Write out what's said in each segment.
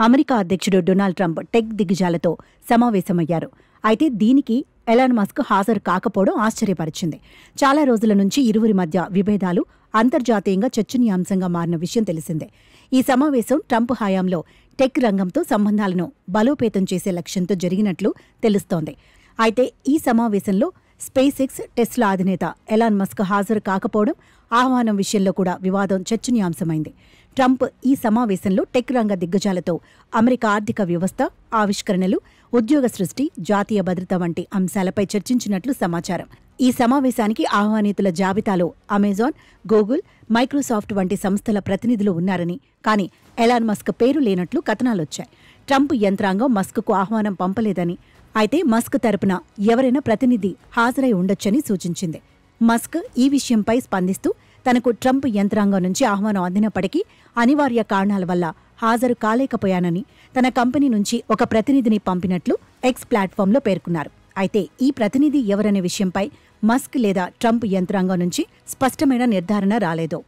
America అధ్యక్షుడు Donald Trump tech దిగ్గజాలతో సమావేశమయ్యారు. అయితే దీనికి ఎలాన్ మస్క్ హాజరు కాకపోవడం ఆశ్చర్యపరిచింది. చాలా రోజుల నుంచి ఇరువురి మధ్య విభేదాలు అంతర్జాతీయంగా చర్చనీయాంశంగా మారిన విషయం తెలిసిందే. ఈ సమావేశం ట్రంప్ హయాంలో టెక్ రంగంతో సంబంధాలను బలోపేతం చేసే లక్ష్యంతో జరిగినట్లు తెలుస్తోంది. అయితే ఈ సమావేశంలో స్పేస్ ఎక్స్ టెస్లా అధినేత ఎలాన్ మస్క్ హాజరు కాకపోవడం, ఆహ్వానం విషయంలో కూడా వివాదం చర్చనీయాంశమైంది. ట్రంప్ ఈ సమావేశంలో టెక్ రంగ దిగ్గజాలతో అమెరికా ఆర్థిక వ్యవస్థ, ఆవిష్కరణలు, ఉద్యోగ సృష్టి, జాతీయ భద్రత వంటి అంశాలపై చర్చించినట్లు సమాచారం. ఈ సమావేశానికి ఆహ్వానితుల జాబితాలో అమెజాన్, గూగుల్, మైక్రోసాఫ్ట్ వంటి సంస్థల ప్రతినిధులు ఉన్నారని, కానీ ఎలాన్ మస్క్ పేరు లేనట్లు కథనాలొచ్చాయి. ట్రంప్ యంత్రాంగం మస్క్కు ఆహ్వానం పంపలేదని, అయితే మస్క్ తరపున ఎవరైనా ప్రతినిధి హాజరై ఉండొచ్చని సూచించింది. మస్క్ ఈ విషయంపై స్పందిస్తూ తనకు ట్రంప్ యంత్రాంగం నుంచి ఆహ్వానం అందినప్పటికీ అనివార్య కారణాల వల్ల హాజరు కాలేకపోయానని, తన కంపెనీ నుంచి ఒక ప్రతినిధిని పంపినట్లు ఎక్స్ ప్లాట్ఫామ్లో పేర్కొన్నారు. అయితే ఈ ప్రతినిధి ఎవరనే విషయంపై మస్క్ లేదా ట్రంప్ యంత్రాంగం నుంచి స్పష్టమైన నిర్ధారణ రాలేదు.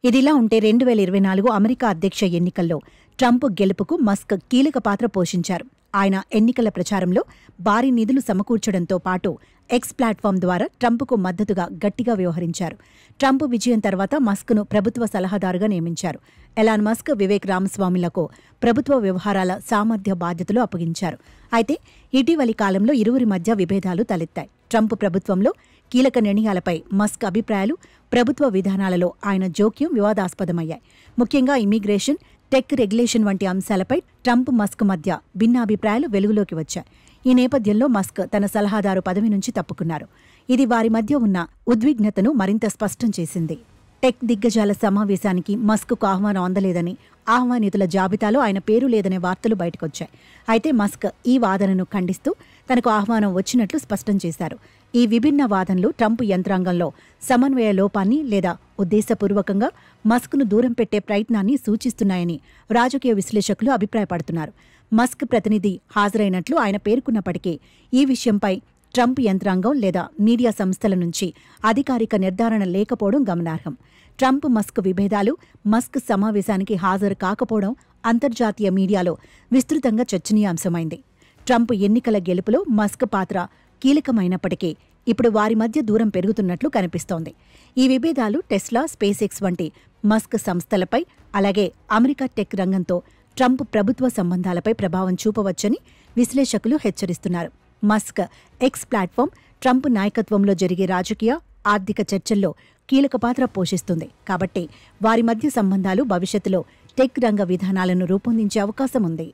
ఇదిలా ఉంటే 2024 అమెరికా అధ్యక్ష ఎన్నికల్లో ట్రంప్ గెలుపుకు మస్క్ కీలక పాత్ర పోషించారు. ఆయన ఎన్నికల ప్రచారంలో భారీ నిధులు సమకూర్చడంతో పాటు ఎక్స్ ప్లాట్ఫామ్ ద్వారా ట్రంప్కు మద్దతుగా గట్టిగా వ్యవహరించారు. ట్రంప్ విజయం తర్వాత మస్క్ను ప్రభుత్వ సలహాదారుగా నియమించారు. ఎలాన్ మస్క్, వివేక్ రామస్వామిలకు ప్రభుత్వ వ్యవహారాల సామర్థ్య బాధ్యతలు అప్పగించారు. అయితే ఇటీవలి కాలంలో ఇరువురి మధ్య విభేదాలు తలెత్తాయి. ట్రంప్ ప్రభుత్వంలో కీలక నిర్ణయాలపై మస్క్ అభిప్రాయాలు, ప్రభుత్వ విధానాలలో ఆయన జోక్యం వివాదాస్పదమయ్యాయి. ముఖ్యంగా ఇమ్మిగ్రేషన్, టెక్ రెగ్యులేషన్ వంటి అంశాలపై ట్రంప్, మస్క్ మధ్య భిన్నాభిప్రాయాలు వెలుగులోకి వచ్చాయి. ఈ నేపథ్యంలో మస్క్ తన సలహాదారు పదవి నుంచి తప్పుకున్నారు. ఇది వారి మధ్య ఉన్న ఉద్విగ్నతను మరింత స్పష్టం చేసింది. టెక్ దిగ్గజాల సమావేశానికి మస్క్కు ఆహ్వానం అందలేదని, ఆహ్వానితుల జాబితాలో ఆయన పేరు లేదనే వార్తలు బయటకొచ్చాయి. అయితే మస్క్ ఈ వాదనను ఖండిస్తూ తనకు ఆహ్వానం వచ్చినట్లు స్పష్టం చేశారు. ఈ విభిన్న వాదనలు ట్రంప్ యంత్రాంగంలో సమన్వయ లోపాన్ని లేదా ఉద్దేశపూర్వకంగా మస్క్ను దూరం పెట్టే ప్రయత్నాన్ని సూచిస్తున్నాయని రాజకీయ విశ్లేషకులు అభిప్రాయపడుతున్నారు. మస్క్ ప్రతినిధి హాజరైనట్లు ఆయన పేర్కొన్నప్పటికీ ఈ విషయంపై ట్రంప్ యంత్రాంగం లేదా మీడియా సంస్థల నుంచి అధికారిక నిర్ధారణ లేకపోవడం గమనార్హం. ట్రంప్, మస్క్ విభేదాలు, మస్క్ సమావేశానికి హాజరు కాకపోవడం అంతర్జాతీయ మీడియాలో విస్తృతంగా చర్చనీయాంశమైంది. ట్రంప్ ఎన్నికల గెలుపులో మస్క్ పాత్ర కీలకమైనప్పటికీ ఇప్పుడు వారి మధ్య దూరం పెరుగుతున్నట్లు కనిపిస్తోంది. ఈ విభేదాలు టెస్లా, స్పేస్ ఎక్స్ వంటి మస్క్ సంస్థలపై, అలాగే అమెరికా టెక్ రంగంతో ట్రంప్ ప్రభుత్వ సంబంధాలపై ప్రభావం చూపవచ్చని విశ్లేషకులు హెచ్చరిస్తున్నారు. మస్క్ ఎక్స్ ప్లాట్ఫామ్ ట్రంప్ నాయకత్వంలో జరిగే రాజకీయ, ఆర్థిక చర్చల్లో కీలక పాత్ర పోషిస్తుంది. కాబట్టి వారి మధ్య సంబంధాలు భవిష్యత్తులో టెక్ రంగ విధానాలను రూపొందించే అవకాశం ఉంది.